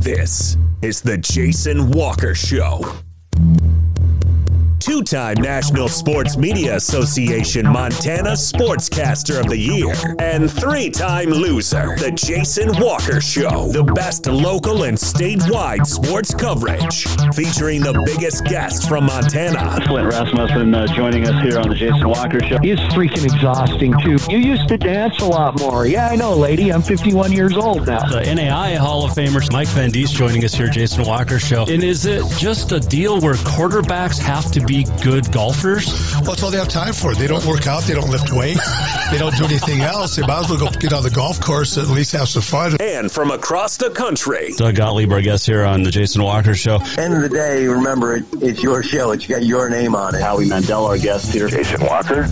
This is the Jason Walker Show. Two-time National Sports Media Association Montana Sportscaster of the Year and three-time loser, the Jason Walker Show. The best local and statewide sports coverage, featuring the biggest guests from Montana. Flint Rasmussen joining us here on the Jason Walker Show. He's freaking exhausting, too. You used to dance a lot more. Yeah, I know, lady. I'm 51 years old now. The NAI Hall of Famer Mike Van Diest joining us here, Jason Walker Show. And is it just a deal where quarterbacks have to be good golfers? Well, that's all they have time for. They don't work out. They don't lift weight. They don't do anything else. They might as well go get on the golf course and at least have some fun. And from across the country, Doug Gottlieb, our guest here on the Jason Walker Show. End of the day, remember, it's your show. It's got your name on it. Howie Mandel, our guest here. Jason Walker,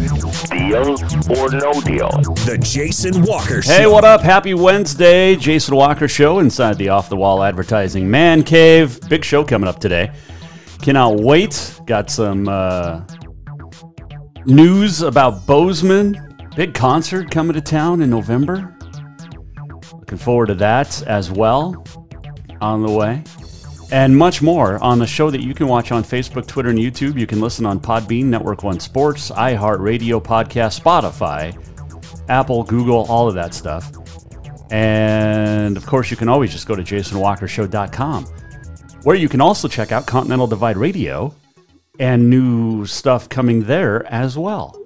deal or no deal? The Jason Walker Show. Hey, what up? Happy Wednesday. Jason Walker Show inside the Off-the-Wall Advertising Man Cave. Big show coming up today. Cannot wait. Got some news about Bozeman. Big concert coming to town in November. Looking forward to that as well on the way. And much more on the show that you can watch on Facebook, Twitter, and YouTube. You can listen on Podbean, Network One Sports, iHeartRadio, Podcast, Spotify, Apple, Google, all of that stuff. And, of course, you can always just go to jasonwalkershow.com, where you can also check out Continental Divide Radio and new stuff coming there as well.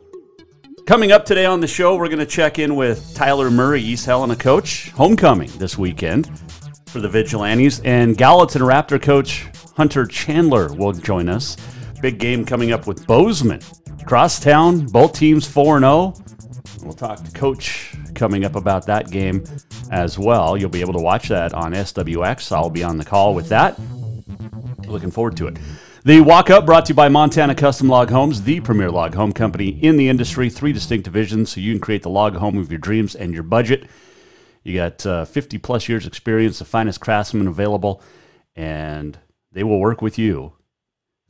Coming up today on the show, we're going to check in with Tyler Murray, East Helena coach, homecoming this weekend for the Vigilantes, and Gallatin Raptor coach Hunter Chandler will join us. Big game coming up with Bozeman. Crosstown, both teams 4-0. We'll talk to Coach coming up about that game as well. You'll be able to watch that on SWX. I'll be on the call with that. Looking forward to it. The Walk Up brought to you by Montana Custom Log Homes, the premier log home company in the industry. 3 distinct divisions, so you can create the log home of your dreams and your budget. You got 50-plus years experience, the finest craftsmen available, and they will work with you.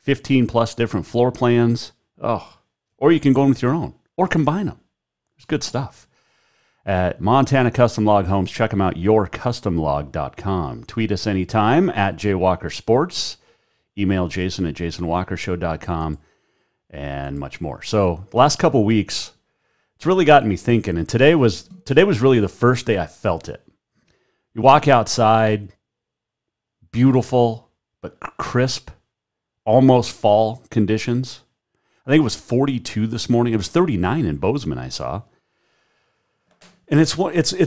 15-plus different floor plans. Or you can go in with your own, or combine them. It's good stuff. At Montana Custom Log Homes, check them out, yourcustomlog.com. Tweet us anytime at JWalkerSports. Email Jason at jasonwalkershow.com, and much more. So the last couple weeks, it's really gotten me thinking, and today was really the first day I felt it. You walk outside, beautiful but crisp, almost fall conditions. I think it was 42 this morning. It was 39 in Bozeman, I saw. And it's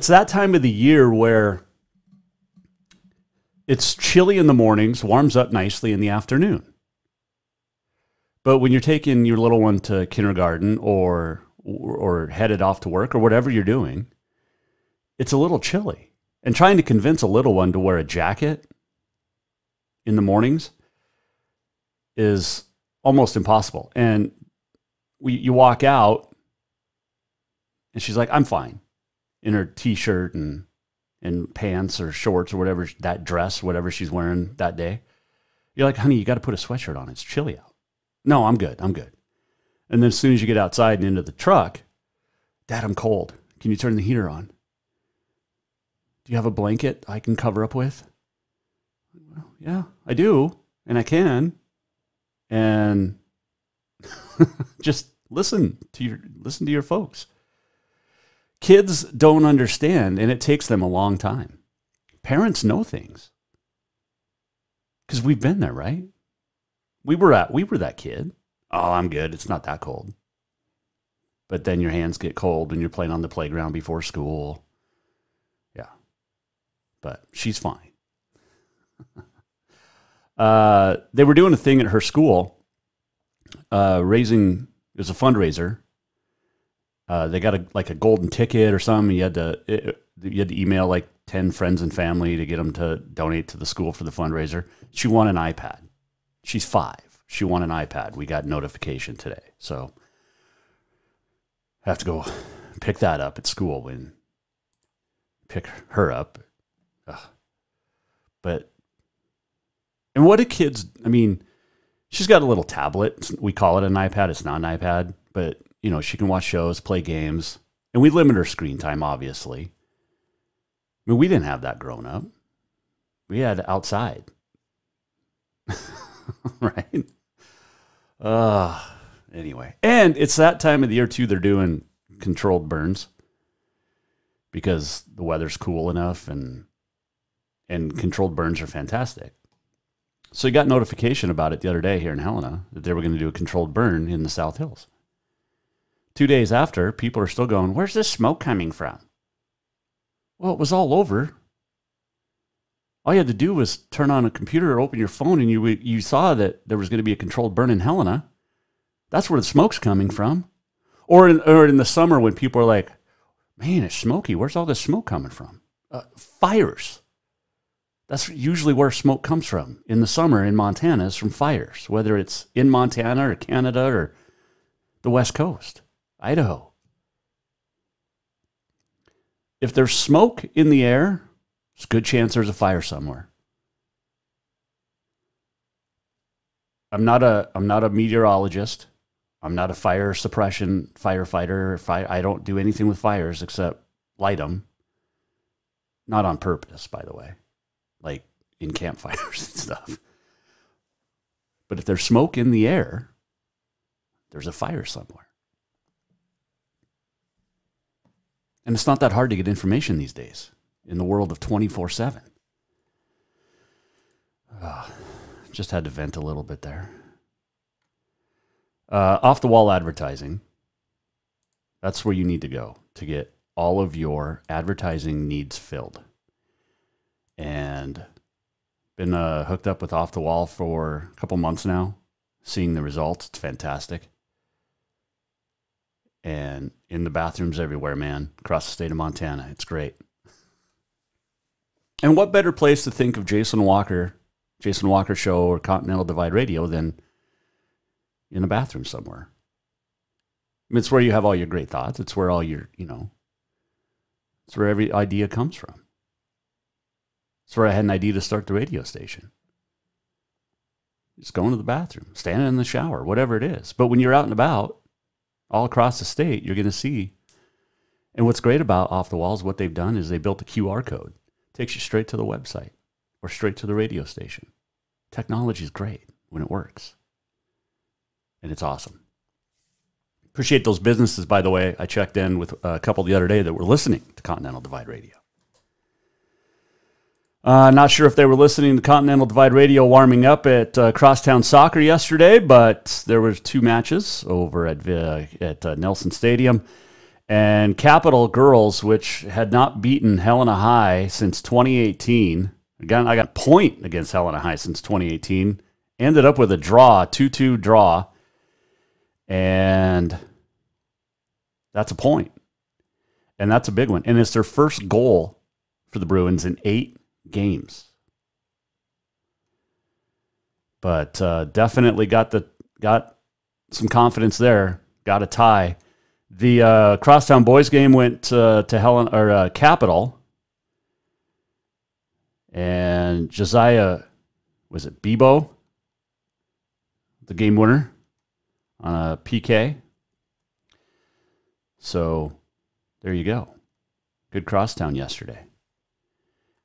that time of the year where it's chilly in the mornings, warms up nicely in the afternoon. But when you're taking your little one to kindergarten or headed off to work or whatever you're doing, it's a little chilly. And trying to convince a little one to wear a jacket in the mornings is almost impossible. And you walk out, and she's like, I'm fine, in her T-shirt and pants or shorts or whatever, that dress, whatever she's wearing that day. You're like, honey, you got to put a sweatshirt on. It's chilly out. No, I'm good. And then as soon as you get outside and into the truck, Dad, I'm cold. Can you turn the heater on? Do you have a blanket I can cover up with? Well, yeah, I do. And I can. And just listen to your folks. Kids don't understand, and it takes them a long time. Parents know things because we've been there, right? We were that kid. Oh, I'm good. It's not that cold. But then your hands get cold when you're playing on the playground before school. Yeah, but she's fine. They were doing a thing at her school, raising. It was a fundraiser. They got a golden ticket or something. You had to email like 10 friends and family to get them to donate to the school for the fundraiser. She won an iPad. She's 5. She won an iPad. We got notification today. So I have to go pick that up at school when pick her up. And what do kids, I mean, she's got a little tablet. We call it an iPad. It's not an iPad, but you know, she can watch shows, play games, and we limit her screen time, obviously. I mean, we didn't have that growing up. we had outside. Right? Anyway. And it's that time of the year, too, they're doing controlled burns because the weather's cool enough, and controlled burns are fantastic. So you got notification about it the other day here in Helena that they were going to do a controlled burn in the South Hills. 2 days after, people are still going, where's this smoke coming from? Well, it was all over. All you had to do was turn on a computer or open your phone, and you saw that there was going to be a controlled burn in Helena. That's where the smoke's coming from. Or in the summer when people are like, man, it's smoky. Where's all this smoke coming from? Fires. That's usually where smoke comes from. In the summer in Montana is from fires, whether it's in Montana or Canada or the West Coast, Idaho. If there's smoke in the air, there's a good chance there's a fire somewhere. I'm not a meteorologist. I'm not a fire suppression firefighter. I don't do anything with fires except light them. Not on purpose, by the way, like in campfires and stuff. But if there's smoke in the air, there's a fire somewhere. And it's not that hard to get information these days in the world of 24/7. Just had to vent a little bit there. Off-the-wall advertising. That's where you need to go to get all of your advertising needs filled. And been hooked up with Off-the-Wall for a couple months now, seeing the results. It's fantastic. And in the bathrooms everywhere, man, across the state of Montana. It's great. And what better place to think of Jason Walker Show or Continental Divide Radio than in a bathroom somewhere? I mean, it's where you have all your great thoughts. It's where all your, it's where every idea comes from. It's where I had an idea to start the radio station. Just going to the bathroom, standing in the shower, whatever it is. But when you're out and about, all across the state, you're going to see. And what's great about Off the Wall is what they've done is they built a QR code. It takes you straight to the website or straight to the radio station. Technology is great when it works. And it's awesome. Appreciate those businesses, by the way. I checked in with a couple the other day that were listening to Continental Divide Radio. Not sure if they were listening to Continental Divide Radio warming up at Crosstown Soccer yesterday, but there were 2 matches over at Nelson Stadium. And Capital Girls, which had not beaten Helena High since 2018. Again, I got a point against Helena High since 2018. Ended up with a draw, 2-2 draw. And that's a point. And that's a big one. And it's their first goal for the Bruins in 8 games. But definitely got some confidence there. Got a tie. The Crosstown boys game went to Capital. And Josiah, was it Bebo? The game winner on a PK. So there you go. Good Crosstown yesterday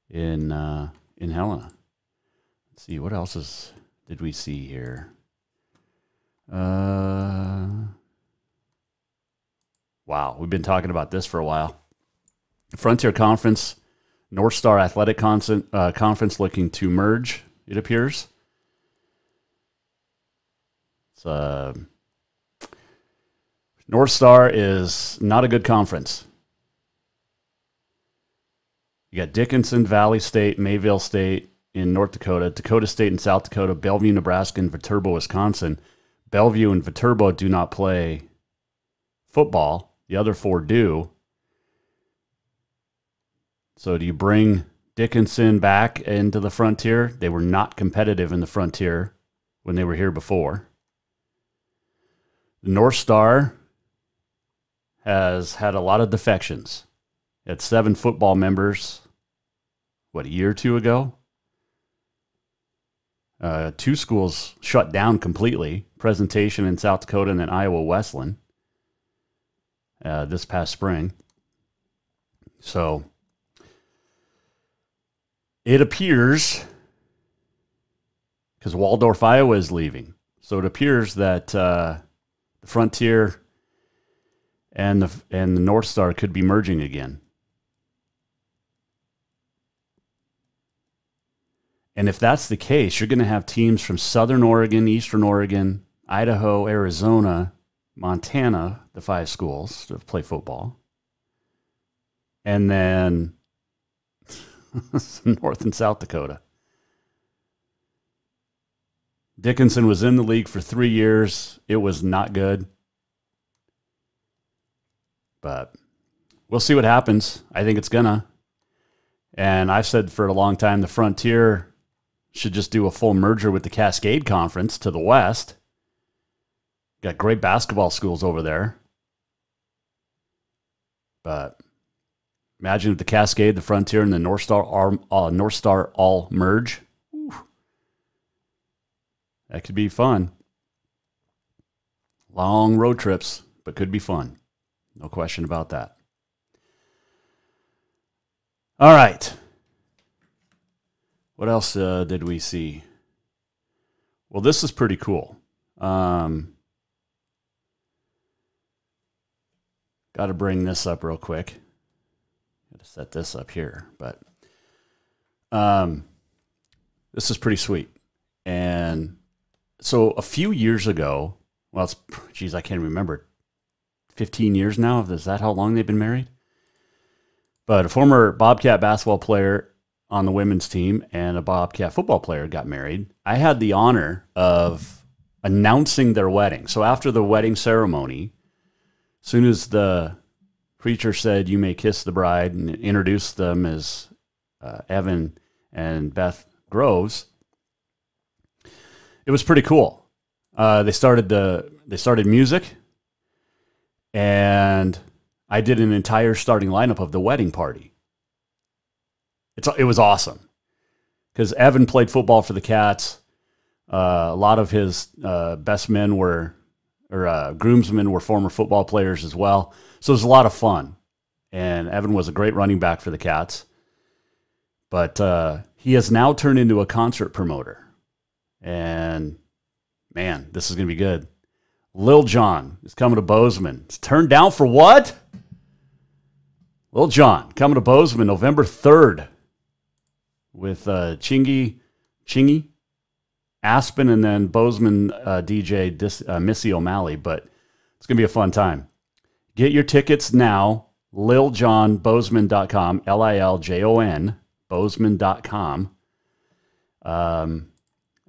in Helena. Let's see, what else did we see here? Wow, we've been talking about this for a while. Frontier Conference, North Star Athletic Conference looking to merge, it appears. It's North Star is not a good conference. You got Dickinson, Valley State, Mayville State in North Dakota, Dakota State in South Dakota, Bellevue, Nebraska, and Viterbo, Wisconsin. Bellevue and Viterbo do not play football. The other 4 do. So do you bring Dickinson back into the Frontier? They were not competitive in the Frontier when they were here before. The North Star has had a lot of defections. It had 7 football members, a year or 2 ago? 2 schools shut down completely. Presentation in South Dakota and then Iowa Wesleyan this past spring. So it appears, because Waldorf, Iowa is leaving, so it appears that the Frontier and the North Star could be merging again. And if that's the case, you're going to have teams from Southern Oregon, Eastern Oregon, Idaho, Arizona, Montana, the 5 schools to play football. And then North and South Dakota. Dickinson was in the league for 3 years. It was not good. But we'll see what happens. I think it's gonna. And I've said for a long time the Frontier should just do a full merger with the Cascade Conference to the west. Got great basketball schools over there. But imagine if the Cascade, the Frontier, and the North Star all merge. Whew. That could be fun. Long road trips, but could be fun. No question about that. All right. What else did we see? Well, this is pretty cool. Got to bring this up real quick. Got to set this up here, but this is pretty sweet. And so a few years ago, well, I can't remember. 15 years now? Is that how long they've been married? But a former Bobcat basketball player on the women's team and a Bobcat football player got married. I had the honor of announcing their wedding. So after the wedding ceremony, as soon as the preacher said, "You may kiss the bride," and introduced them as Evan and Beth Groves, it was pretty cool. They started music. And I did an entire starting lineup of the wedding party. It was awesome because Evan played football for the Cats. A lot of his best men groomsmen were former football players as well. So it was a lot of fun. And Evan was a great running back for the Cats. But he has now turned into a concert promoter. And man, this is going to be good. Lil Jon is coming to Bozeman. It's turned down for what? Lil Jon coming to Bozeman November 3rd with Chingy, Aspen, and then Bozeman DJ Missy O'Malley. But it's going to be a fun time. Get your tickets now. LilJonBozeman.com, LILJON, Bozeman.com.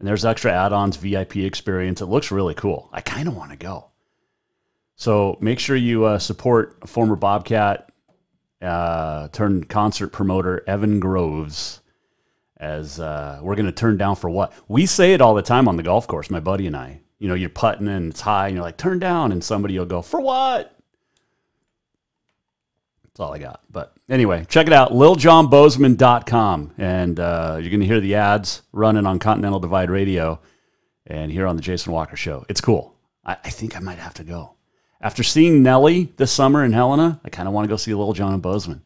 And there's extra add-ons, VIP experience. It looks really cool. I kind of want to go. So make sure you support former Bobcat turned concert promoter Evan Groves as we're going to turn down for what? We say it all the time on the golf course, my buddy and I. You know, you're putting and it's high and you're like, turn down, and somebody will go, for what? That's all I got. But anyway, check it out, LilJonBozeman.com. And you're going to hear the ads running on Continental Divide Radio and here on the Jason Walker Show. It's cool. I think I might have to go. After seeing Nelly this summer in Helena, I kind of want to go see Lil Jon and Bozeman.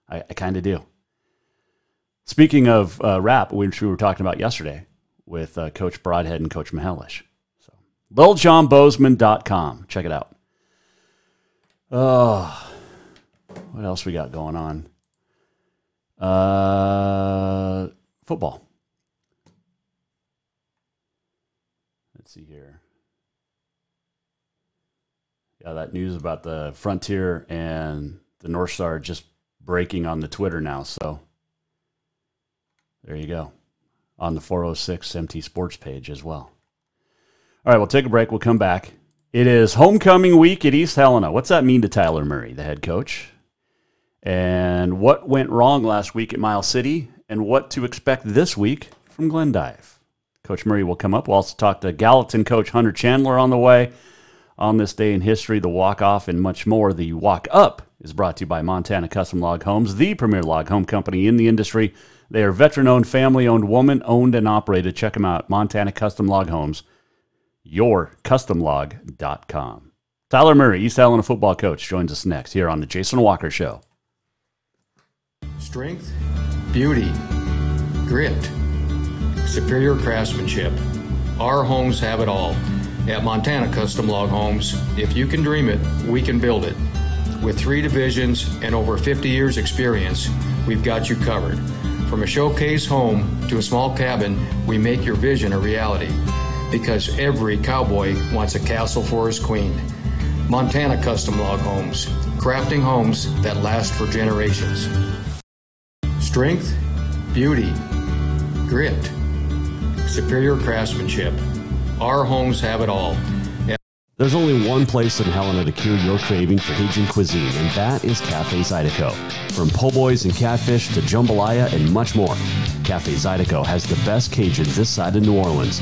I kind of do. Speaking of rap, which we were talking about yesterday with Coach Broadhead and Coach Mahelish. So, LilJonBozeman.com. Check it out. Oh, what else we got going on? Football. Let's see here. Yeah, that news about the Frontier and the North Star just breaking on the Twitter now. So there you go. On the 406 MT Sports page as well. All right, we'll take a break. We'll come back. It is homecoming week at East Helena. What's that mean to Tyler Murray, the head coach? And what went wrong last week at Miles City, and what to expect this week from Glendive. Coach Murray will come up. We'll also talk to Gallatin coach Hunter Chandler on the way. On this day in history, the walk-off and much more. The walk-up is brought to you by Montana Custom Log Homes, the premier log home company in the industry. They are veteran-owned, family-owned, woman-owned, and operated. Check them out, Montana Custom Log Homes, yourcustomlog.com. Tyler Murray, East Helena football coach, joins us next here on the Jason Walker Show. Strength, beauty, grit, superior craftsmanship. Our homes have it all. At Montana Custom Log Homes, if you can dream it, we can build it. With 3 divisions and over 50 years experience, we've got you covered. From a showcase home to a small cabin, we make your vision a reality. Because every cowboy wants a castle for his queen. Montana Custom Log Homes, crafting homes that last for generations. Strength, beauty, grit, superior craftsmanship. Our homes have it all. There's only one place in Helena to cure your craving for Cajun cuisine, and that is Cafe Zydeco. From po' boys and catfish to jambalaya and much more, Cafe Zydeco has the best Cajun this side of New Orleans.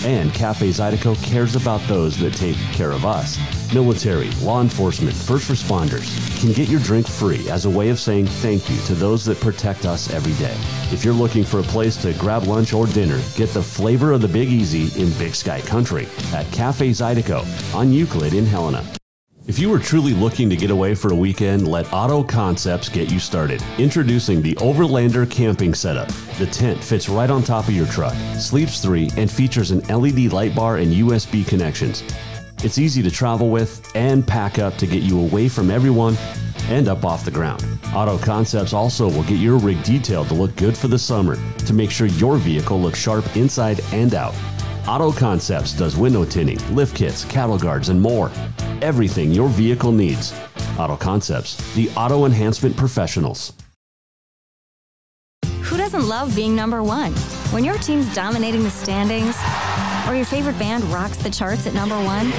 And Cafe Zydeco cares about those that take care of us. Military, law enforcement, first responders can get your drink free as a way of saying thank you to those that protect us every day. If you're looking for a place to grab lunch or dinner, get the flavor of the Big Easy in Big Sky Country at Cafe Zydeco on Euclid in Helena. If you are truly looking to get away for a weekend, let Auto Concepts get you started. Introducing the Overlander camping setup. The tent fits right on top of your truck, sleeps 3, and features an LED light bar and USB connections. It's easy to travel with and pack up to get you away from everyone and up off the ground. Auto Concepts also will get your rig detailed to look good for the summer to make sure your vehicle looks sharp inside and out. Auto Concepts does window tinting, lift kits, cattle guards, and more. Everything your vehicle needs. Auto Concepts, the auto enhancement professionals. Who doesn't love being number one? When your team's dominating the standings, or your favorite band rocks the charts at number 1,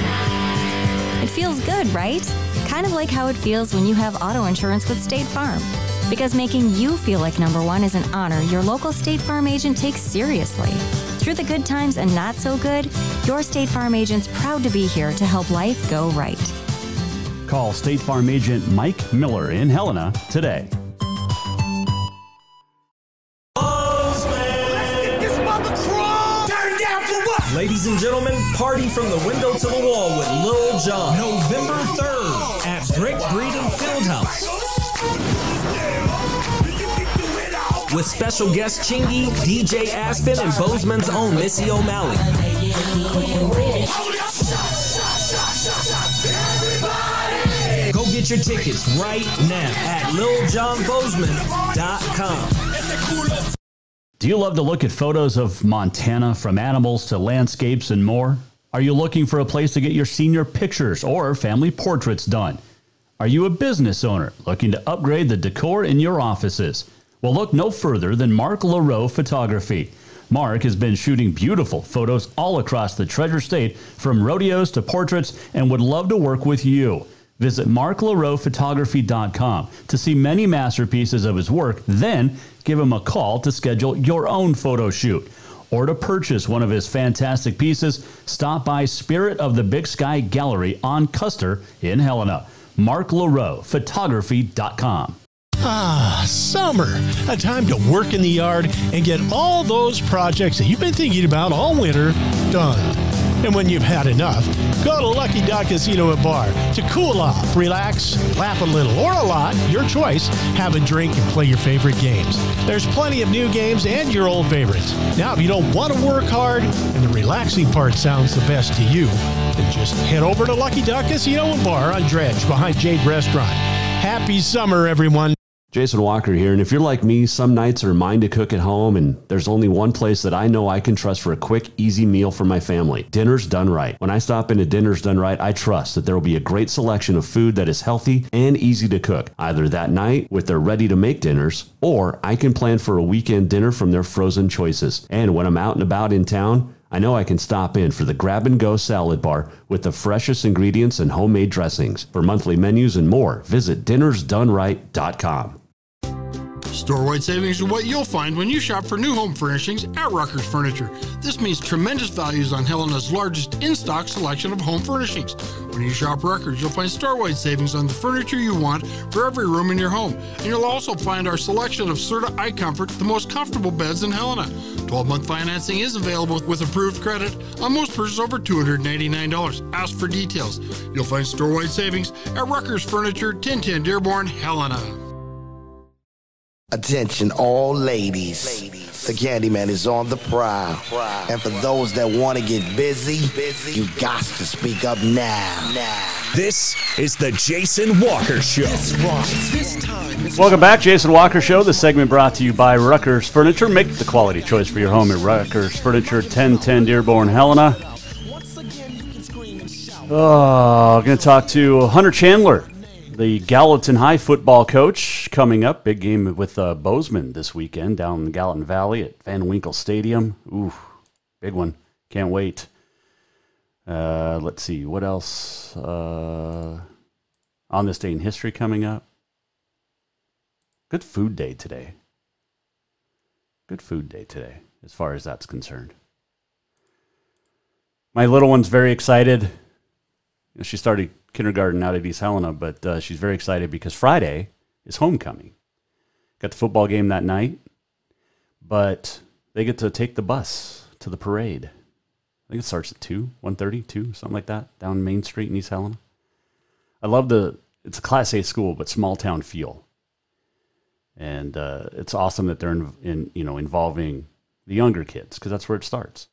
it feels good, right? Kind of like how it feels when you have auto insurance with State Farm. Because making you feel like number 1 is an honor your local State Farm agent takes seriously. Through the good times and not so good, your State Farm agent's proud to be here to help life go right. Call State Farm agent Mike Miller in Helena today. Ladies and gentlemen, party from the window to the wall with Lil Jon. November 3rd at Brick Breeden Fieldhouse. With special guests Chingy, DJ Aspen, and Bozeman's own Missy O'Malley. Go get your tickets right now at liljonbozeman.com. Do you love to look at photos of Montana, from animals to landscapes and more? Are you looking for a place to get your senior pictures or family portraits done? Are you a business owner looking to upgrade the decor in your offices? Well, look no further than Mark LaRoe Photography. Mark has been shooting beautiful photos all across the Treasure State, from rodeos to portraits, and would love to work with you. Visit marklaroephotography.com to see many masterpieces of his work, then give him a call to schedule your own photo shoot. Or to purchase one of his fantastic pieces, stop by Spirit of the Big Sky Gallery on Custer in Helena. marklaroephotography.com. Ah, summer. A time to work in the yard and get all those projects that you've been thinking about all winter done. And when you've had enough, go to Lucky Duck Casino and Bar to cool off, relax, laugh a little or a lot, your choice. Have a drink and play your favorite games. There's plenty of new games and your old favorites. Now, if you don't want to work hard and the relaxing part sounds the best to you, then just head over to Lucky Duck Casino and Bar on Dredge behind Jade Restaurant. Happy summer, everyone. Jason Walker here, and if you're like me, some nights are mine to cook at home, and there's only one place that I know I can trust for a quick, easy meal for my family. Dinner's Done Right. When I stop into Dinner's Done Right, I trust that there will be a great selection of food that is healthy and easy to cook, either that night with their ready-to-make dinners, or I can plan for a weekend dinner from their frozen choices. And when I'm out and about in town, I know I can stop in for the grab-and-go salad bar with the freshest ingredients and homemade dressings. For monthly menus and more, visit dinnersdoneright.com. Store-wide savings are what you'll find when you shop for new home furnishings at Rucker's Furniture. This means tremendous values on Helena's largest in-stock selection of home furnishings. When you shop Rucker's, you'll find store-wide savings on the furniture you want for every room in your home. And you'll also find our selection of Serta iComfort, the most comfortable beds in Helena. 12-month financing is available with approved credit on most purchases over $289. Ask for details. You'll find store-wide savings at Rucker's Furniture, 1010 Dearborn, Helena. Attention all ladies. The Candyman is on the prowl. And for those that want to get busy, you got to speak up now. This is the Jason Walker Show. Welcome back, Jason Walker Show. This segment brought to you by Rucker's Furniture. Make the quality choice for your home at Rucker's Furniture, 1010 Dearborn, Helena. I'm going to talk to Hunter Chandler, the Gallatin High football coach, coming up. Big game with Bozeman this weekend down in the Gallatin Valley at Van Winkle Stadium. Ooh, big one. Can't wait. Let's see, what else on this day in history coming up? Good food day today. Good food day today, as far as that's concerned. My little one's very excited. She started kindergarten out at East Helena, but she's very excited because Friday is homecoming. Got the football game that night, but they get to take the bus to the parade. I think it starts at 1:30, something like that, down Main Street in East Helena. I love it's a Class A school, but small town feel. And it's awesome that they're involving the younger kids, because that's where it starts.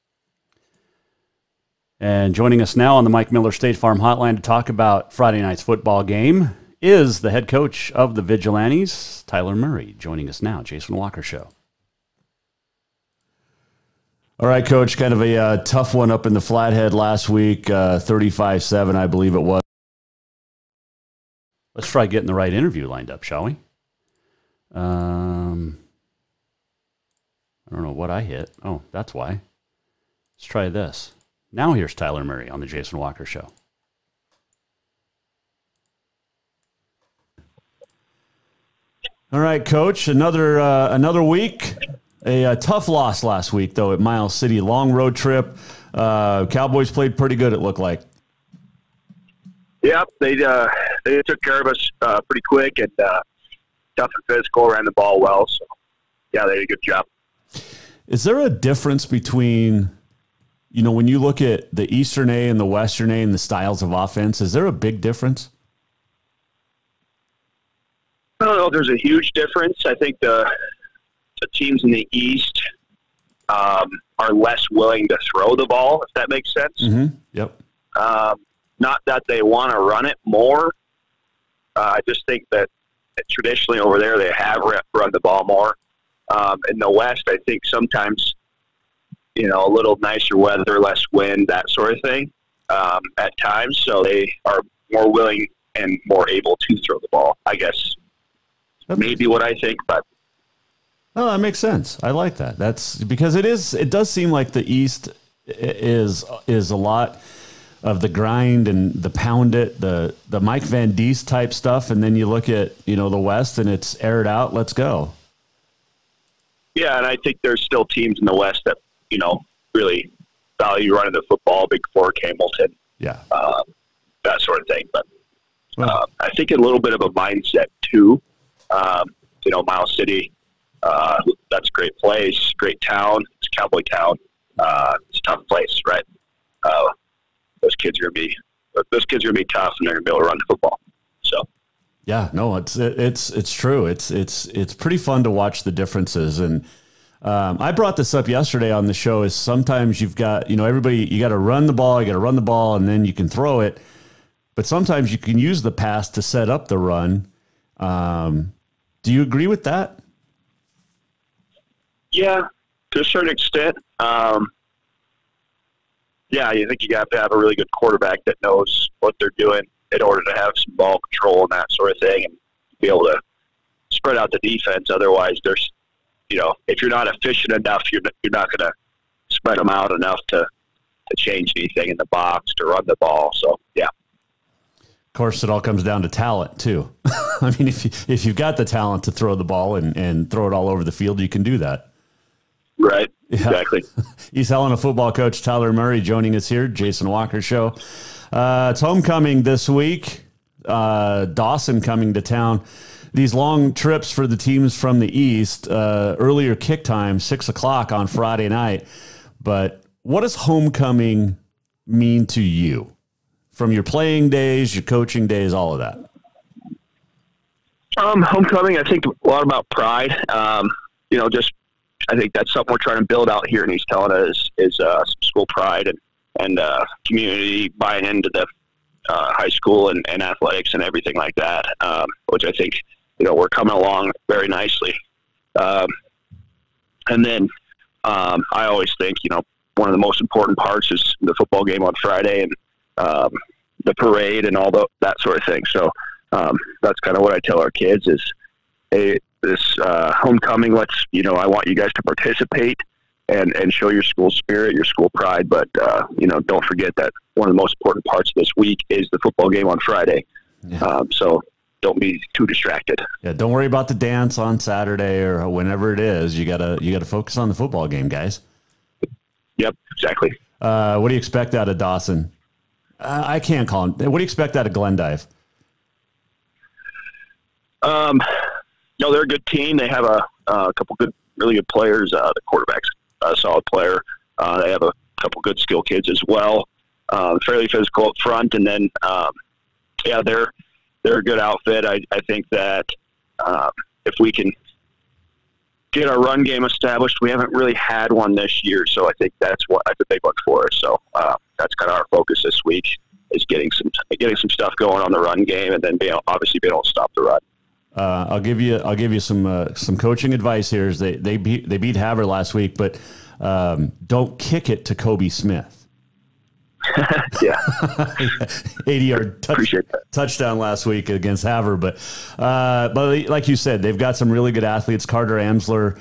And joining us now on the Mike Miller State Farm Hotline to talk about Friday night's football game is the head coach of the Vigilantes, Tyler Murray, joining us now. Jason Walker Show. All right, Coach, kind of a tough one up in the Flathead last week, 35-7, I believe it was. Let's try getting the right interview lined up, shall we? I don't know what I hit. Oh, that's why. Let's try this. Now here's Tyler Murray on the Jason Walker Show. All right, Coach, another week. A tough loss last week, though, at Miles City. Long road trip. Cowboys played pretty good, it looked like. Yep, they took care of us pretty quick and tough and physical, ran the ball well. So, yeah, they did a good job. Is there a difference between, when you look at the Eastern A and the Western A and the styles of offense, is there a big difference? I don't know if there's a huge difference. I think the teams in the East are less willing to throw the ball, if that makes sense. Mm-hmm. Yep. Not that they want to run it more. I just think that traditionally over there they have run the ball more. In the West, I think sometimes, a little nicer weather, less wind, that sort of thing at times. So they are more willing and more able to throw the ball, I guess. Maybe what I think, but. Oh, that makes sense. I like that. That's because it does seem like the East is a lot of the grind and the pound it, the Mike Van Diest type stuff, and then you look at, the West and it's aired out, let's go. Yeah, and I think there's still teams in the West that, really value running the football, Big Fork, Hamilton. Yeah. That sort of thing. But I think a little bit of a mindset too. Miles City, that's a great place, great town. It's a cowboy town. It's a tough place, right? Those kids are gonna be tough, and they're gonna be able to run the football. So. Yeah, no, it's true. It's pretty fun to watch the differences. And I brought this up yesterday on the show. Is sometimes you've got you got to run the ball, and then you can throw it. But sometimes you can use the pass to set up the run. Do you agree with that? Yeah, to a certain extent. Yeah, you think you have to have a really good quarterback that knows what they're doing in order to have some ball control and that sort of thing, and be able to spread out the defense. Otherwise, there's, if you're not efficient enough, you're not going to spread them out enough to change anything in the box, to run the ball. So, yeah. Of course, it all comes down to talent, too. I mean, if you've got the talent to throw the ball and throw it all over the field, you can do that. Right, exactly. East Helena football coach Tyler Murray joining us here, Jason Walker Show. It's homecoming this week. Dawson coming to town. These long trips for the teams from the East. Earlier kick time, 6 o'clock on Friday night. But what does homecoming mean to you? From your playing days, your coaching days, all of that. Homecoming, I think a lot about pride. I think that's something we're trying to build out here in East Helena is some school pride and community buying into the high school and athletics and everything like that, which I think, we're coming along very nicely. And then I always think, one of the most important parts is the football game on Friday and the parade and all that sort of thing. So that's kind of what I tell our kids is, hey, this homecoming, I want you guys to participate and show your school spirit, your school pride. But, don't forget that one of the most important parts of this week is the football game on Friday. Yeah. So don't be too distracted. Yeah. Don't worry about the dance on Saturday or whenever it is. You gotta focus on the football game, guys. Yep, exactly. What do you expect out of Dawson? I can't call him. What do you expect out of Glendive? They're a good team. They have a couple really good players. The quarterback's a solid player. They have a couple good skill kids as well. Fairly physical up front, and then they're a good outfit. I think that if we can get our run game established, we haven't really had one this year, so I think that's a big one for us. So that's kind of our focus this week is getting some stuff going on the run game, and then being able to stop the run. I'll give you some coaching advice here. Is they beat Havre last week, but don't kick it to Kobe Smith. Yeah, 80-yard touchdown last week against Havre, but like you said, they've got some really good athletes. Carter Amsler,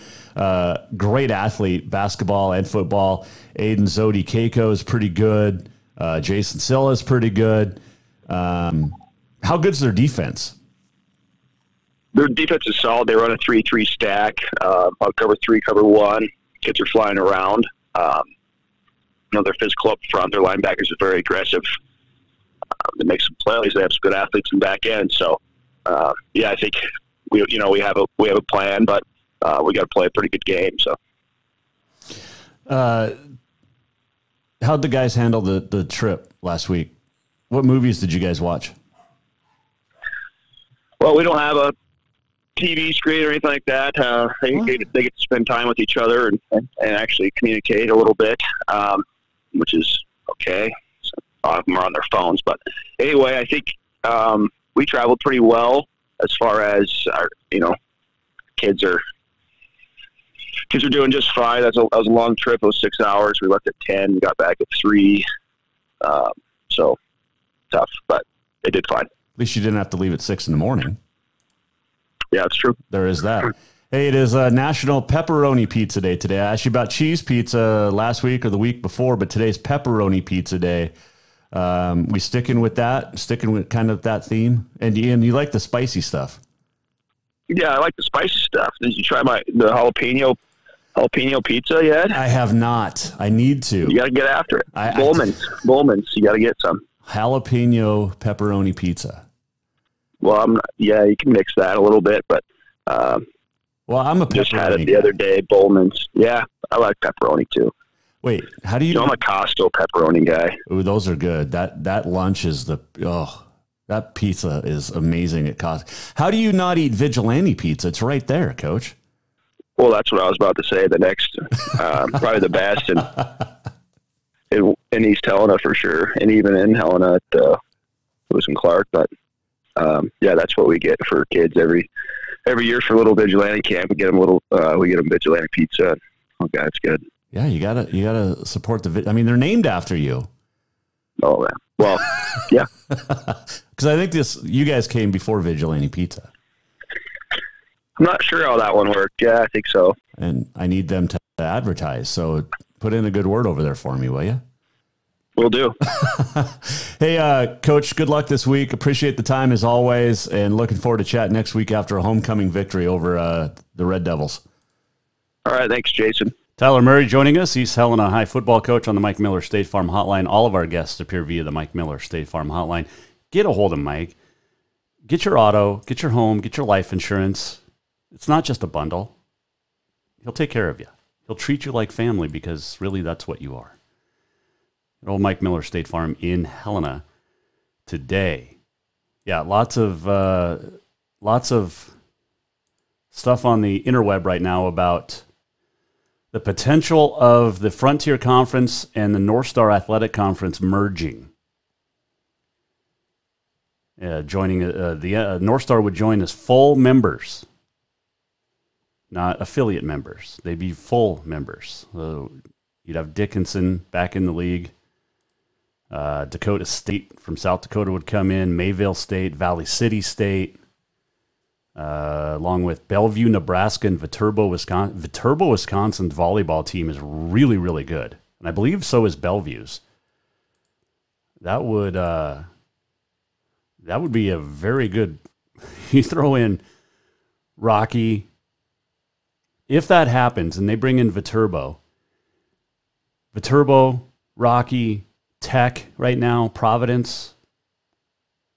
great athlete, basketball and football. Aiden Zodi Keiko is pretty good. Jason Silla is pretty good. How good's their defense? Their defense is solid. They run a 3-3 stack. On cover 3, cover 1. Kids are flying around. They're physical up front. Their linebackers are very aggressive. They make some plays. They have some good athletes in the back end. So, I think we have a plan, but we got to play a pretty good game. So, how'd the guys handle the trip last week? What movies did you guys watch? Well, we don't have a TV screen or anything like that. They get to spend time with each other and actually communicate a little bit, which is okay. So a lot of them are on their phones. But anyway, I think we traveled pretty well as far as our, kids are doing just fine. That was a long trip. It was 6 hours. We left at 10. We got back at 3. So tough, but they did fine. At least you didn't have to leave at 6 in the morning. Yeah, it's true. There is that. Hey, it is National Pepperoni Pizza Day today. I asked you about cheese pizza last week or the week before, but today's Pepperoni Pizza Day. We sticking with kind of that theme? And you like the spicy stuff? Yeah, I like the spicy stuff. Did you try the jalapeno pizza yet? I have not. I need to. You got to get after it. Bullman's. You got to get some. Jalapeno pepperoni pizza. Well, you can mix that a little bit, but I'm a pepperoni just had it the other day. Bullman's. Yeah, I like pepperoni too. Wait, how do you? I'm a Costco pepperoni guy. Ooh, those are good. That lunch is that pizza is amazing at Costco. How do you not eat Vigilante pizza? It's right there, Coach. Well, that's what I was about to say. The next, probably the best in East Helena for sure, and even in Helena at Lewis and Clark. But that's what we get for kids every year for Little Vigilante Camp. We get them Vigilante pizza. Oh God, it's good. Yeah, you gotta support I mean, they're named after you. Oh yeah. Well, yeah. Because I think you guys came before Vigilante Pizza. I'm not sure how that one worked. Yeah, I think so. And I need them to advertise. So put in a good word over there for me, will you? Will do. Hey, Coach, good luck this week. Appreciate the time as always, and looking forward to chatting next week after a homecoming victory over the Red Devils. All right, thanks, Jason. Tyler Murray joining us, East Helena High football coach on the Mike Miller State Farm Hotline. All of our guests appear via the Mike Miller State Farm Hotline. Get a hold of Mike. Get your auto, get your home, get your life insurance. It's not just a bundle. He'll take care of you. He'll treat you like family because really that's what you are. Old Mike Miller State Farm in Helena today. Yeah, lots of stuff on the interweb right now about the potential of the Frontier Conference and the North Star Athletic Conference merging. Joining the North Star would join as full members, not affiliate members. They'd be full members. You'd have Dickinson back in the league. Dakota State from South Dakota would come in. Mayville State, Valley City State, along with Bellevue, Nebraska, and Viterbo, Wisconsin. Viterbo, Wisconsin's volleyball team is really, really good. And I believe so is Bellevue's. That would be a very good... You throw in Rocky. If that happens and they bring in Viterbo, Rocky, Tech right now, Providence,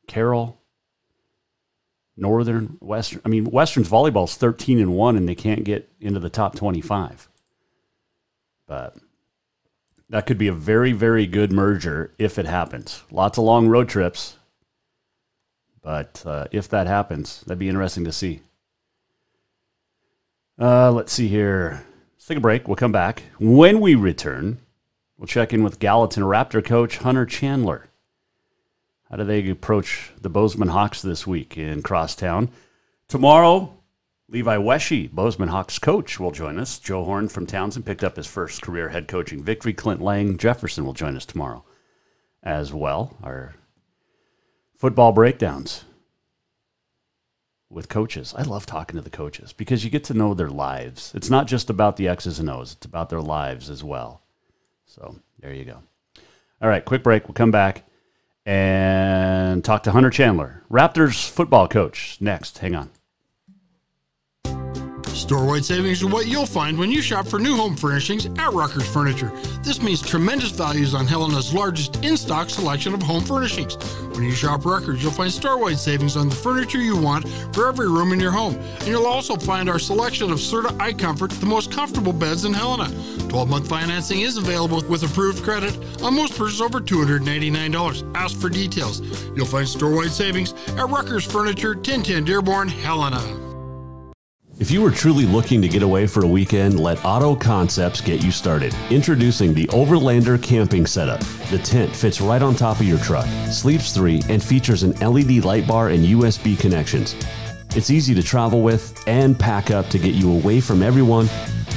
Carroll, Northern, Western. I mean, Western's volleyball is 13-1, and they can't get into the top 25. But that could be a very, very good merger if it happens. Lots of long road trips. But if that happens, that'd be interesting to see. Let's see here. Let's take a break. We'll come back. When we return, we'll check in with Gallatin Raptor coach Hunter Chandler. How do they approach the Bozeman Hawks this week in Crosstown? Tomorrow, Levi Wesche, Bozeman Hawks coach, will join us. Joe Horn from Townsend picked up his first career head coaching victory. Clint Lang Jefferson will join us tomorrow as well. Our football breakdowns with coaches. I love talking to the coaches because you get to know their lives. It's not just about the X's and O's. It's about their lives as well. So there you go. All right, quick break. We'll come back and talk to Hunter Chandler, Raptors football coach, next. Hang on. Store-wide savings are what you'll find when you shop for new home furnishings at Rucker's Furniture. This means tremendous values on Helena's largest in-stock selection of home furnishings. When you shop Rucker's, you'll find store-wide savings on the furniture you want for every room in your home. And you'll also find our selection of Serta iComfort, the most comfortable beds in Helena. 12-month financing is available with approved credit on most purchases over $299. Ask for details. You'll find store-wide savings at Rucker's Furniture, 1010 Dearborn, Helena. If you are truly looking to get away for a weekend, let Auto Concepts get you started. Introducing the Overlander camping setup. The tent fits right on top of your truck, sleeps 3, and features an LED light bar and USB connections. It's easy to travel with and pack up to get you away from everyone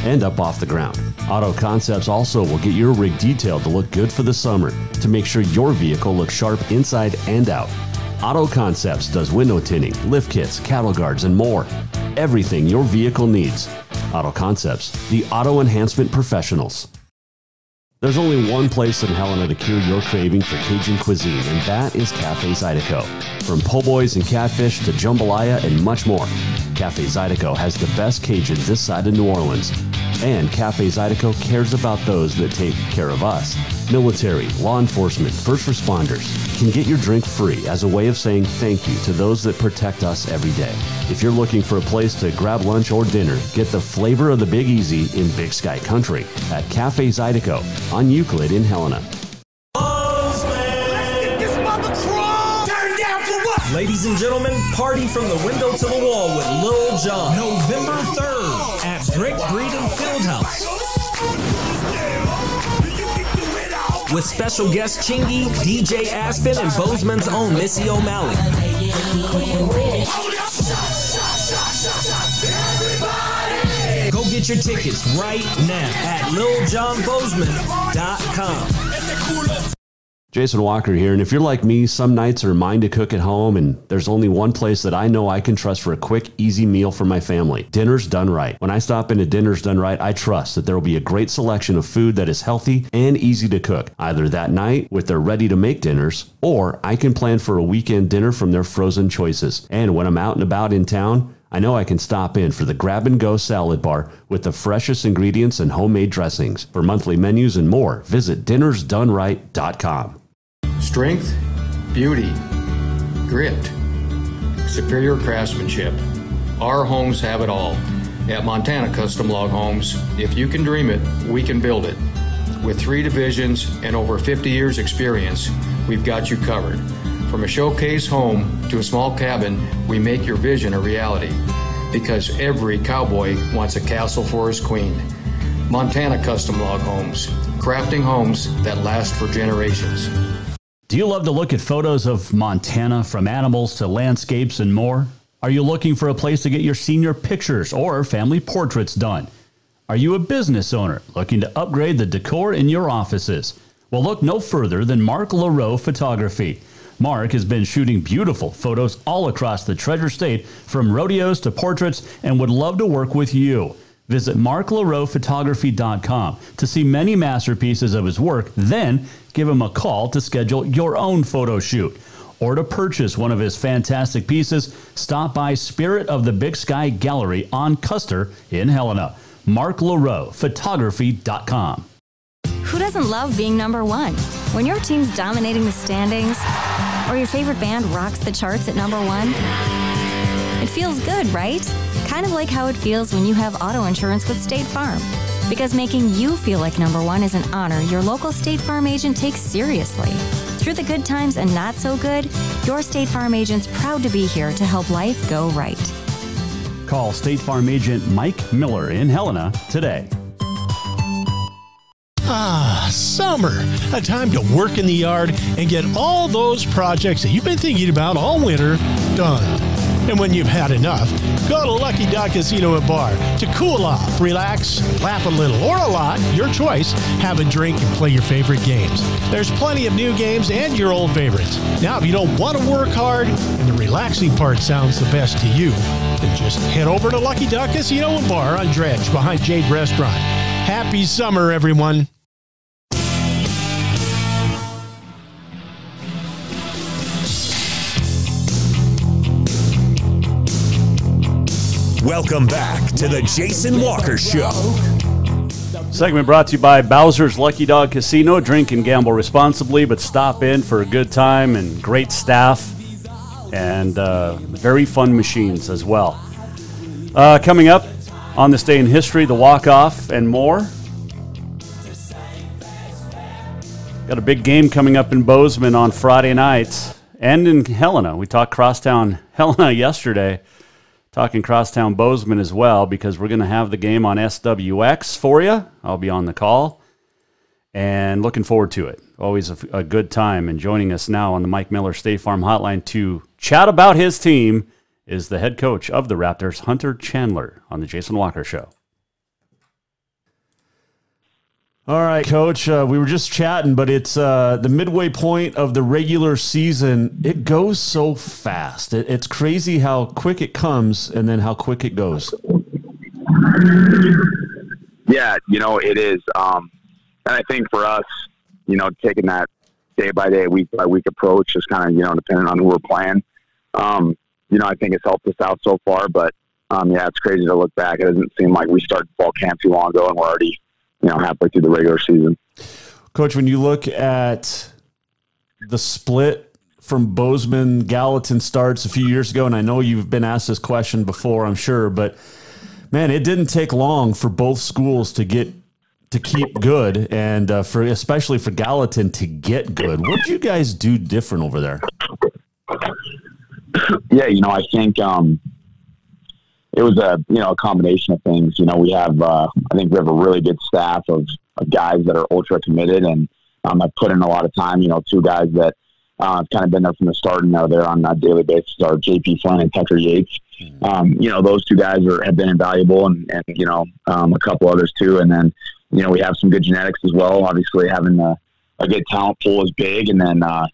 and up off the ground. Auto Concepts also will get your rig detailed to look good for the summer to make sure your vehicle looks sharp inside and out. Auto Concepts does window tinting, lift kits, cattle guards, and more. Everything your vehicle needs. Auto Concepts, the auto enhancement professionals. There's only one place in Helena to cure your craving for Cajun cuisine, and that is Cafe Zydeco. From po' boys and catfish to jambalaya and much more, Cafe Zydeco has the best Cajun this side of New Orleans. And Cafe Zydeco cares about those that take care of us. Military, law enforcement, first responders can get your drink free as a way of saying thank you to those that protect us every day. If you're looking for a place to grab lunch or dinner, get the flavor of the Big Easy in Big Sky Country at Cafe Zydeco on Euclid in Helena. Ladies and gentlemen, party from the window to the wall with Lil Jon. November 3rd at Brick Breeden Fieldhouse. With special guest Chingy, DJ Aspen, and Bozeman's own Missy O'Malley. Go get your tickets right now at liljohnbozeman.com. Jason Walker here, and if you're like me, some nights are mine to cook at home, and there's only one place that I know I can trust for a quick, easy meal for my family. Dinner's Done Right. When I stop into Dinner's Done Right, I trust that there will be a great selection of food that is healthy and easy to cook, either that night with their ready-to-make dinners, or I can plan for a weekend dinner from their frozen choices. And when I'm out and about in town, I know I can stop in for the grab-and-go salad bar with the freshest ingredients and homemade dressings. For monthly menus and more, visit dinnersdoneright.com. Strength, beauty, grit, superior craftsmanship. Our homes have it all. At Montana Custom Log Homes, if you can dream it, we can build it. With 3 divisions and over 50 years experience, we've got you covered. From a showcase home to a small cabin, we make your vision a reality. Because every cowboy wants a castle for his queen. Montana Custom Log Homes, crafting homes that last for generations. Do you love to look at photos of Montana, from animals to landscapes and more? Are you looking for a place to get your senior pictures or family portraits done? Are you a business owner looking to upgrade the decor in your offices? Well, look no further than Mark LaRoe Photography. Mark has been shooting beautiful photos all across the Treasure State, from rodeos to portraits, and would love to work with you. Visit marklaroephotography.com to see many masterpieces of his work, then give him a call to schedule your own photo shoot. Or to purchase one of his fantastic pieces, stop by Spirit of the Big Sky Gallery on Custer in Helena. marklaroephotography.com. Who doesn't love being number one? When your team's dominating the standings, or your favorite band rocks the charts at number one, it feels good, right? Kind of like how it feels when you have auto insurance with State Farm. Because making you feel like number one is an honor your local State Farm agent takes seriously. Through the good times and not so good, your State Farm agent's proud to be here to help life go right. Call State Farm agent Mike Miller in Helena today. Ah, summer. A time to work in the yard and get all those projects that you've been thinking about all winter done. And when you've had enough, go to Lucky Duck Casino and Bar to cool off, relax, laugh a little or a lot, your choice, have a drink and play your favorite games. There's plenty of new games and your old favorites. Now, if you don't want to work hard and the relaxing part sounds the best to you, then just head over to Lucky Duck Casino and Bar on Dredge behind Jade Restaurant. Happy summer, everyone. Welcome back to the Jason Walker Show. Segment brought to you by Bowser's Lucky Dog Casino. Drink and gamble responsibly, but stop in for a good time and great staff and very fun machines as well. Coming up on this day in history, the walk-off and more. Got a big game coming up in Bozeman on Friday night and in Helena. We talked Crosstown Helena yesterday. Talking Crosstown Bozeman as well, because we're going to have the game on SWX for you. I'll be on the call and looking forward to it. Always a good time. And joining us now on the Mike Miller State Farm Hotline to chat about his team is the head coach of the Raptors, Hunter Chandler, on the Jason Walker Show. All right, Coach, we were just chatting, but it's the midway point of the regular season. It goes so fast. It's crazy how quick it comes and then how quick it goes. Yeah, it is. And I think for us, taking that day-by-day, week-by-week approach is kind of, depending on who we're playing. I think it's helped us out so far, but, it's crazy to look back. It doesn't seem like we started fall camp too long ago and we're already halfway through the regular season. Coach, when you look at the split from Bozeman, Gallatin starts a few years ago, and I know you've been asked this question before, I'm sure, but man, it didn't take long for both schools to keep good, and especially for Gallatin to get good. What did you guys do different over there? Yeah, I think it was a combination of things. We have I think we have a really good staff of guys that are ultra committed, and I've put in a lot of time. Two guys that have kind of been there from the start and are there on a daily basis are JP Flynn and Tucker Yates. Those two guys have been invaluable, and a couple others too. And then we have some good genetics as well. Obviously, having a good talent pool is big, and then I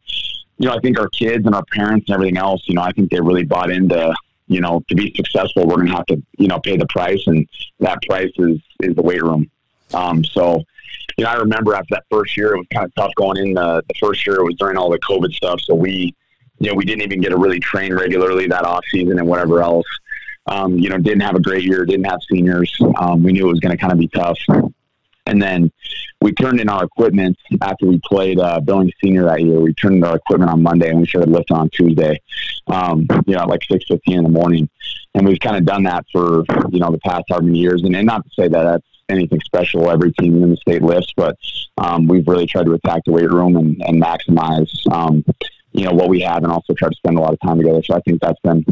think our kids and our parents and everything else. I think they really bought into. To be successful, we're going to have to, pay the price, and that price is the weight room. So, I remember after that first year, it was kind of tough going in. The first year, it was during all the COVID stuff. So we didn't even get to really train regularly that off season and whatever else. Didn't have a great year, didn't have seniors. We knew it was going to kind of be tough. And then we turned in our equipment after we played Billings Senior that year. We turned in our equipment on Monday, and we started lifting on Tuesday, at like 6:15 in the morning. And we've kind of done that for, the past however many years. And not to say that that's anything special. Every team in the state lifts, but we've really tried to attack the weight room and maximize, what we have, and also try to spend a lot of time together. So I think that's been,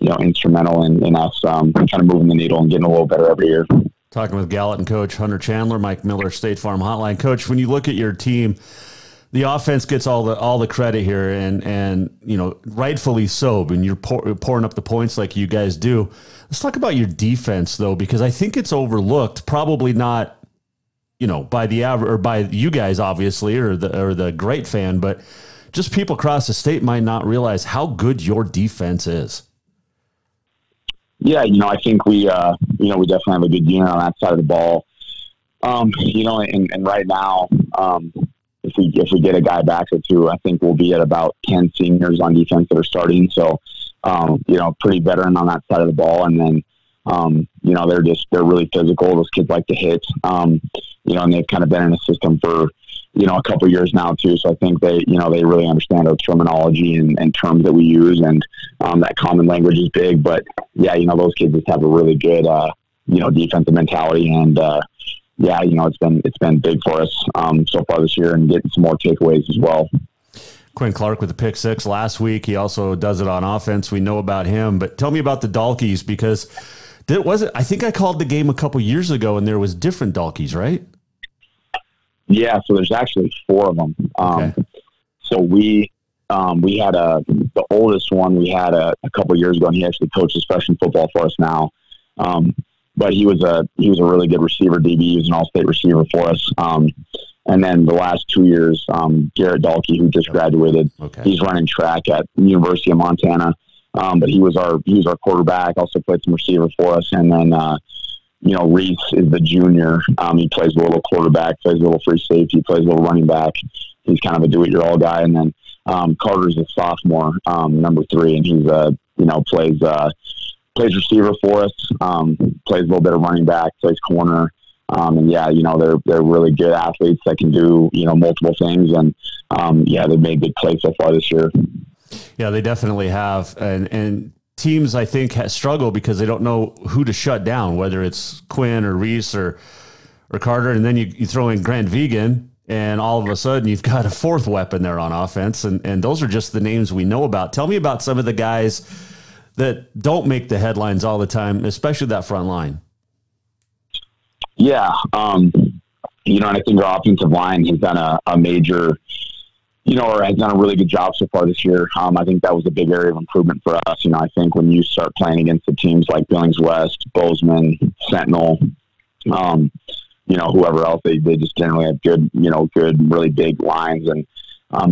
instrumental in us kind of moving the needle and getting a little better every year. Talking with Gallatin coach Hunter Chandler, Mike Miller, State Farm Hotline. Coach, when you look at your team, the offense gets all the credit here, and rightfully so. And you're pouring up the points like you guys do. Let's talk about your defense, though, because I think it's overlooked. Probably not, by the average or by you guys, obviously, or the great fan, but just people across the state might not realize how good your defense is. Yeah, I think we definitely have a good unit on that side of the ball. And right now, if we get a guy back or two, I think we'll be at about 10 seniors on defense that are starting. So, pretty veteran on that side of the ball. And then, they're really physical. Those kids like to hit, and they've kind of been in a system for, a couple of years now too. So I think they really understand our terminology and terms that we use, and that common language is big. But yeah, those kids just have a really good, defensive mentality, and it's been big for us so far this year, and getting some more takeaways as well. Quinn Clark with the pick six last week. He also does it on offense. We know about him, but tell me about the Dalkeys, because I think I called the game a couple years ago and there was different Dalkeys, right? Yeah. So there's actually 4 of them. Okay. So we had the oldest one we had a couple years ago, and he actually coaches freshman football for us now. But he was a really good receiver, DB. He was an all-state receiver for us. And then the last 2 years, Garrett Dalkey, who just graduated, he's running track at the University of Montana. But he was our quarterback, also played some receiver for us. And then, Reese is the junior. He plays a little quarterback, plays a little free safety, plays a little running back. He's kind of a do-it-your-all guy. And then Carter's a sophomore, number 3, and he's plays receiver for us, plays a little bit of running back, plays corner. They're really good athletes that can do, multiple things. And, they've made big plays so far this year. Yeah, they definitely have. And teams, I think, struggle because they don't know who to shut down, whether it's Quinn or Reese or Carter. And then you throw in Grant Vegan, and all of a sudden you've got a 4th weapon there on offense. And those are just the names we know about. Tell me about some of the guys that don't make the headlines all the time, especially that front line. Yeah. And I think our offensive line has done a major, or has done a really good job so far this year. I think that was a big area of improvement for us. I think when you start playing against the teams like Billings West, Bozeman, Sentinel, whoever else, they just generally have good, really big lines. And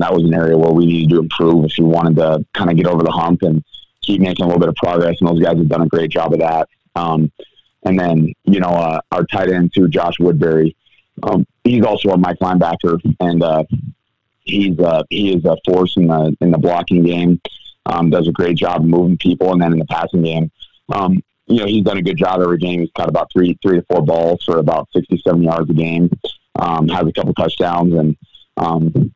that was an area where we needed to improve if you wanted to kind of get over the hump and keep making a little bit of progress. And those guys have done a great job of that. And then, our tight end too, Josh Woodbury, he's also a Mike linebacker, and he is a force in the blocking game. Does a great job of moving people, and then in the passing game, he's done a good job every game. He's caught about 3 to 4 balls for about 67 yards a game. Has a couple touchdowns, and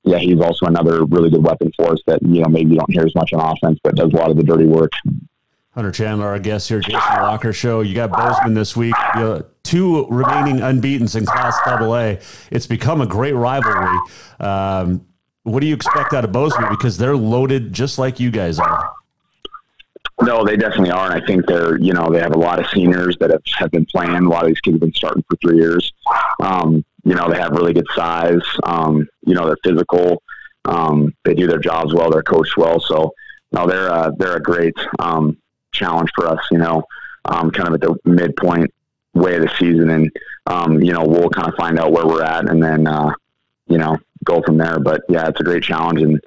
he's also another really good weapon for us that maybe you don't hear as much on offense, but does a lot of the dirty work. Hunter Chandler, our guest here, Jason Walker Show. You got Bozeman this week. 2 remaining unbeatens in Class AA. It's become a great rivalry. What do you expect out of Bozeman? Because they're loaded just like you guys are. No, they definitely are. And I think they're, they have a lot of seniors that have been playing. A lot of these kids have been starting for 3 years. They have really good size. They're physical. They do their jobs well. They're coached well. So, no, they're a great challenge for us, kind of at the midpoint way of the season. And, we'll kind of find out where we're at and then, go from there. But yeah, it's a great challenge and,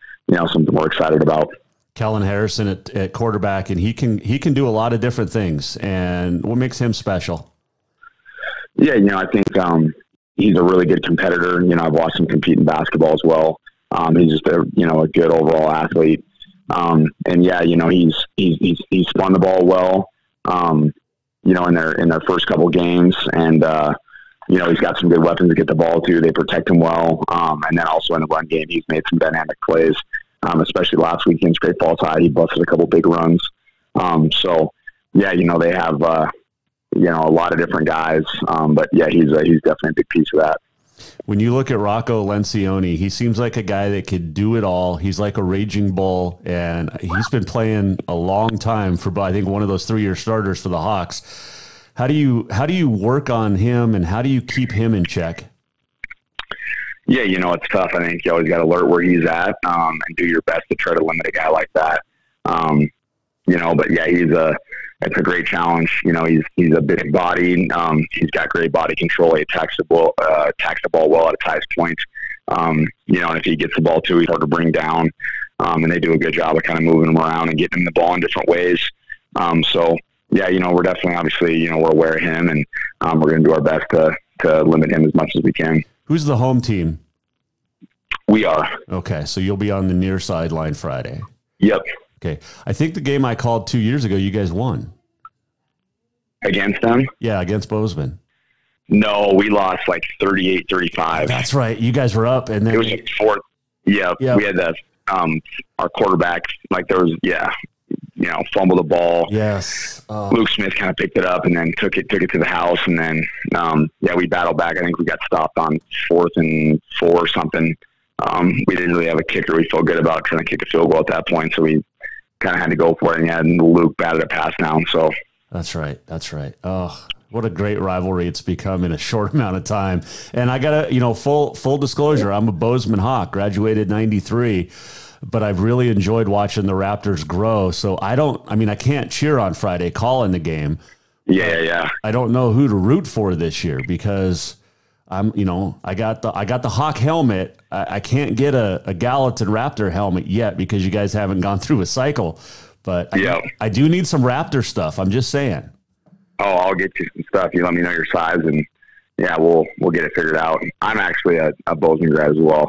something we're excited about. Kellen Harrison at quarterback, and he can do a lot of different things. And what makes him special? Yeah. I think, he's a really good competitor. I've watched him compete in basketball as well. He's just a good overall athlete. And yeah, he's spun the ball well, in their first couple games, and he's got some good weapons to get the ball to. They protect him well, and then also in the run game, he's made some dynamic plays, especially last week against Great Falls High. He busted a couple big runs. So yeah, they have a lot of different guys, but yeah, he's definitely a big piece of that. When you look at Rocco Lencioni, he seems like a guy that could do it all. He's like a raging bull, and he's been playing a long time for, I think, one of those 3-year starters for the Hawks. How do you work on him, and how do you keep him in check? Yeah, it's tough. I think you always got to alert where he's at, and do your best to try to limit a guy like that. But yeah, it's a great challenge. He's a big body. He's got great body control. He attacks the ball well at its highest point. And if he gets the ball too, he's hard to bring down. And they do a good job of kind of moving him around and getting him the ball in different ways. So yeah, we're definitely, obviously, we're aware of him, and we're going to do our best to limit him as much as we can. Who's the home team? We are. Okay, so you'll be on the near sideline Friday. Yep. Okay. I think the game I called 2 years ago, you guys won. Against them? Yeah, against Bozeman. No, we lost like 38-35. That's right. You guys were up, and then it was a fourth. Yeah, yep. We had that. Our quarterback, fumbled the ball. Yes. Luke Smith kind of picked it up and then took it to the house, and then we battled back. I think we got stopped on 4th and 4 or something. We didn't really have a kicker we felt good about trying to kick a field goal at that point, so we kind of had to go for it, and Luke batted a pass down. So that's right. Oh, what a great rivalry it's become in a short amount of time. And I gotta, full disclosure, I'm a Bozeman Hawk, graduated 93, but I've really enjoyed watching the Raptors grow. So I can't cheer on Friday calling the game. Yeah. I don't know who to root for this year, because I got the Hawk helmet. I can't get a Gallatin Raptor helmet yet because you guys haven't gone through a cycle. But I do need some Raptor stuff. I'm just saying. Oh, I'll get you some stuff. You let me know your size, and yeah, we'll get it figured out. I'm actually a Bozeman grad as well.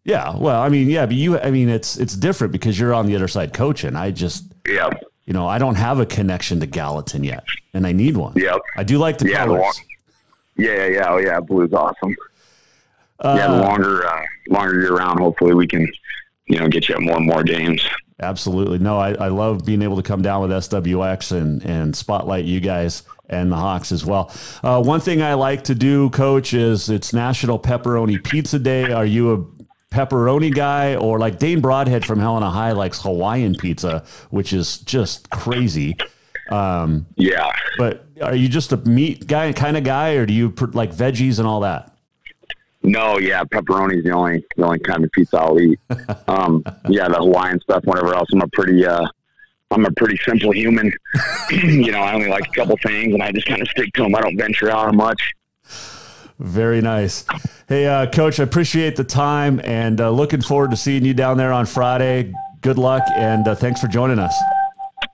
Yeah, well, but it's different because you're on the other side coaching. I just I don't have a connection to Gallatin yet, and I need one. Yep. I do like the colors. Yeah. Oh, yeah. Blue's awesome. The longer you're around, hopefully we can, get you at more and more games. Absolutely. No, I love being able to come down with SWX and spotlight you guys and the Hawks as well. One thing I like to do, Coach, is it's National Pepperoni Pizza Day. Are you a pepperoni guy, or like Dane Broadhead from Helena High likes Hawaiian pizza, which is just crazy? Yeah. But are you just a meat guy kind of guy, or do you like veggies and all that? No, yeah, pepperoni is the only kind of pizza I'll eat. The Hawaiian stuff, whatever else. I'm a pretty simple human. I only like a couple things, and I just kind of stick to them. I don't venture out much. Very nice. Hey, Coach, I appreciate the time, and looking forward to seeing you down there on Friday. Good luck, and thanks for joining us.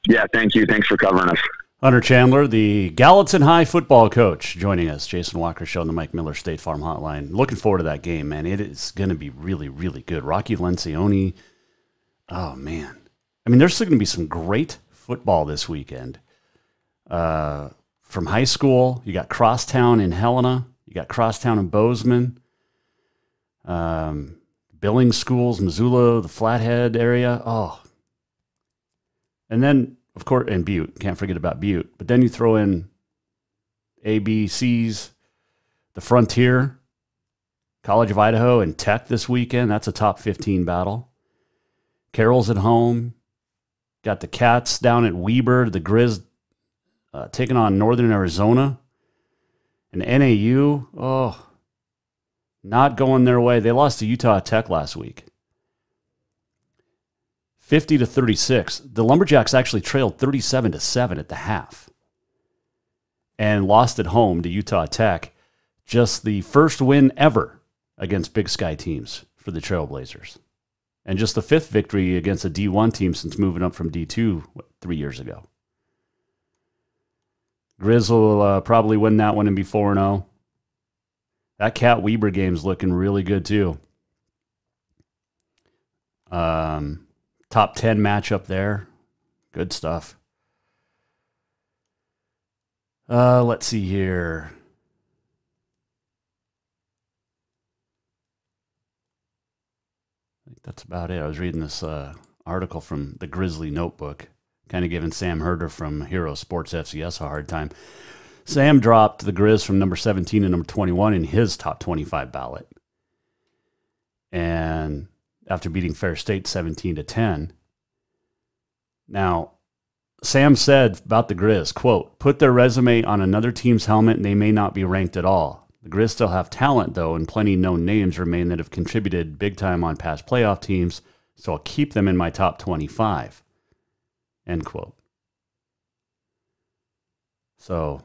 Yeah, thank you. Thanks for covering us. Hunter Chandler, the Gallatin High football coach, joining us. Jason Walker Show on the Mike Miller State Farm Hotline. Looking forward to that game, man. It is going to be really, really good. Rocky Lencioni. Oh, man. There's still going to be some great football this weekend. From high school, you got Crosstown in Helena. You got Crosstown in Bozeman. Billings schools, Missoula, the Flathead area. Oh. And then, of course, and Butte. Can't forget about Butte. But then you throw in ABCs, the Frontier, College of Idaho, and Tech this weekend. That's a top 15 battle. Carroll's at home. Got the Cats down at Weber. The Grizz taking on Northern Arizona. And NAU, not going their way. They lost to Utah Tech last week. 50-36. The Lumberjacks actually trailed 37-7 at the half and lost at home to Utah Tech. Just the first win ever against Big Sky teams for the Trailblazers. And just the 5th victory against a D1 team since moving up from D2 3 years ago. Grizz will probably win that one and be 4-0. That Cat Weber game's looking really good too. Top 10 matchup there. Good stuff. Let's see here. I think that's about it. I was reading this article from the Grizzly Notebook, kind of giving Sam Herder from Hero Sports FCS a hard time. Sam dropped the Grizz from number 17 to number 21 in his top 25 ballot. And after beating Fair State 17-10. Now, Sam said about the Grizz, quote, put their resume on another team's helmet and they may not be ranked at all. The Grizz still have talent, though, and plenty known names remain that have contributed big time on past playoff teams, so I'll keep them in my top 25. End quote. So,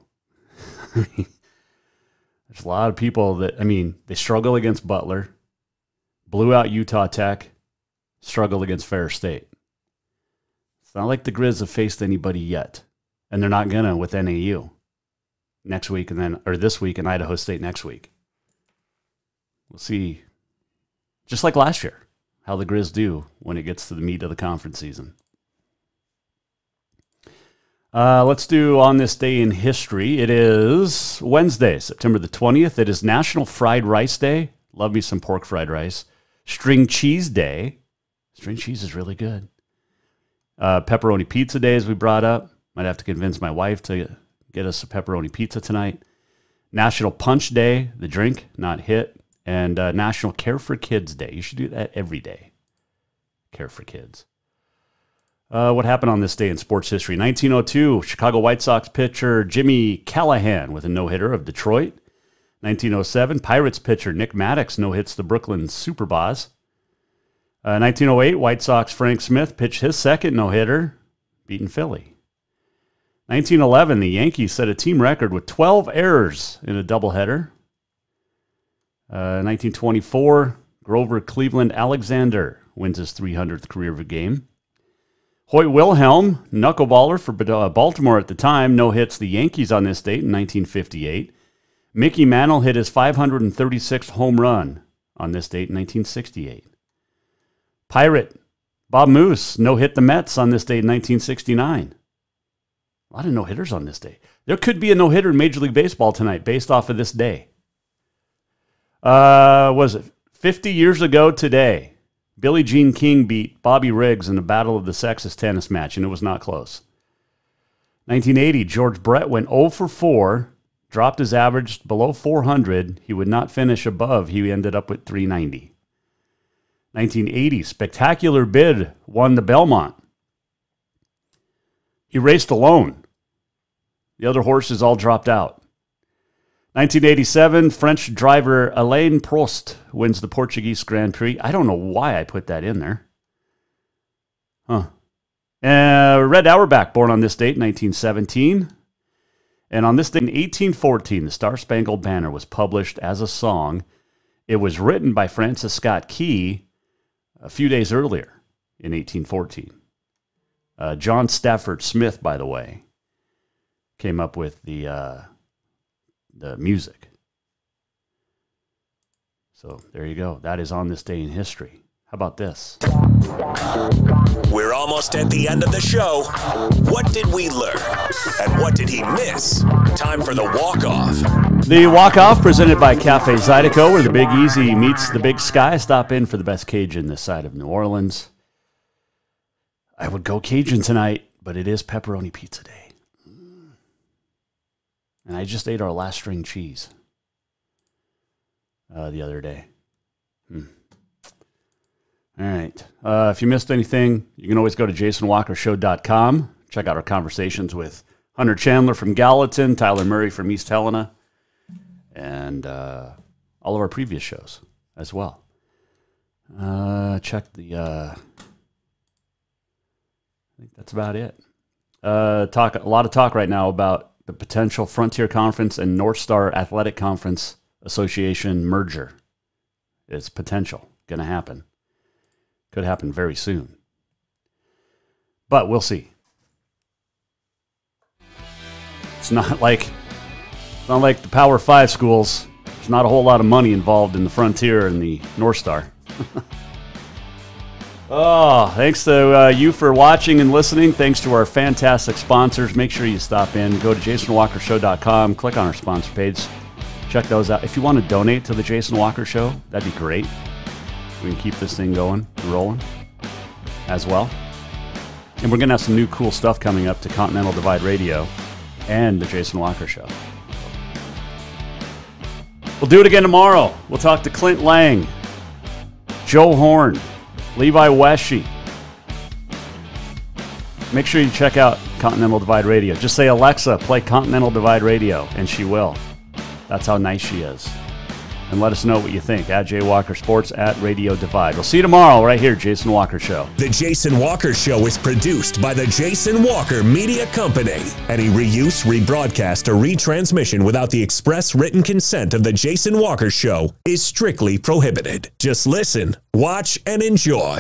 there's a lot of people that, they struggle against Butler, blew out Utah Tech, struggled against Ferris State. It's not like the Grizz have faced anybody yet, and they're not gonna with NAU next week this week and Idaho State next week. We'll see, just like last year, how the Grizz do when it gets to the meat of the conference season. Let's do on this day in history. It is Wednesday, September the 20th. It is National Fried Rice Day. Love me some pork fried rice. String Cheese Day. String cheese is really good. Pepperoni Pizza Day, as we brought up. Might have to convince my wife to get us a pepperoni pizza tonight. National Punch Day, the drink, not hit. And National Care for Kids Day. You should do that every day. Care for kids. What happened on this day in sports history? 1902, Chicago White Sox pitcher Jimmy Callahan with a no-hitter of Detroit. 1907, Pirates pitcher Nick Maddox no-hits the Brooklyn Superbas. 1908, White Sox Frank Smith pitched his second no-hitter, beating Philly. 1911, the Yankees set a team record with 12 errors in a doubleheader. 1924, Grover Cleveland Alexander wins his 300th career game. Hoyt Wilhelm, knuckleballer for Baltimore at the time, no-hits the Yankees on this date in 1958. Mickey Mantle hit his 536th home run on this date in 1968. Pirate Bob Moose no-hit the Mets on this date in 1969. A lot of no-hitters on this day. There could be a no-hitter in Major League Baseball tonight based off of this day. Was it 50 years ago today? Billie Jean King beat Bobby Riggs in the Battle of the Sexes tennis match, and it was not close. 1980, George Brett went 0 for 4, dropped his average below 400. He would not finish above. He ended up with 390. 1980, Spectacular Bid won the Belmont. He raced alone. The other horses all dropped out. 1987, French driver Alain Prost wins the Portuguese Grand Prix. I don't know why I put that in there. Red Auerbach, born on this date, 1917. And on this date, in 1814, the Star-Spangled Banner was published as a song. It was written by Francis Scott Key a few days earlier in 1814. John Stafford Smith, by the way, came up with the music. So there you go. That is on this day in history. How about this? We're almost at the end of the show. What did we learn? And what did he miss? Time for the walk-off. The walk-off presented by Cafe Zydeco, where the Big Easy meets the Big Sky. Stop in for the best Cajun this side of New Orleans. I would go Cajun tonight, but it is pepperoni pizza day. And I just ate our last string cheese the other day. All right. If you missed anything, you can always go to jasonwalkershow.com. Check out our conversations with Hunter Chandler from Gallatin, Tyler Murray from East Helena, and all of our previous shows as well. Check the... I think that's about it. A lot of talk right now about the potential Frontier Conference and North Star Athletic Conference Association merger. It's potential. Going to happen. Could happen very soon. But we'll see. It's not like the Power 5 schools. There's not a whole lot of money involved in the Frontier and the North Star. Oh, thanks to you for watching and listening. Thanks to our fantastic sponsors. Make sure you stop in. Go to jasonwalkershow.com. Click on our sponsor page. Check those out. If you want to donate to the Jason Walker Show, that'd be great. We can keep this thing going and rolling as well. And we're going to have some new cool stuff coming up to Continental Divide Radio and the Jason Walker Show. We'll do it again tomorrow. We'll talk to Clint Lang, Joe Horn, Levi Weshy. Make sure you check out Continental Divide Radio. Just say, Alexa, play Continental Divide Radio, and she will. That's how nice she is. And let us know what you think at Jay Walker Sports at Radio Divide. We'll see you tomorrow right here, Jason Walker Show. The Jason Walker Show is produced by the Jason Walker Media Company. Any reuse, rebroadcast, or retransmission without the express written consent of the Jason Walker Show is strictly prohibited. Just listen, watch, and enjoy.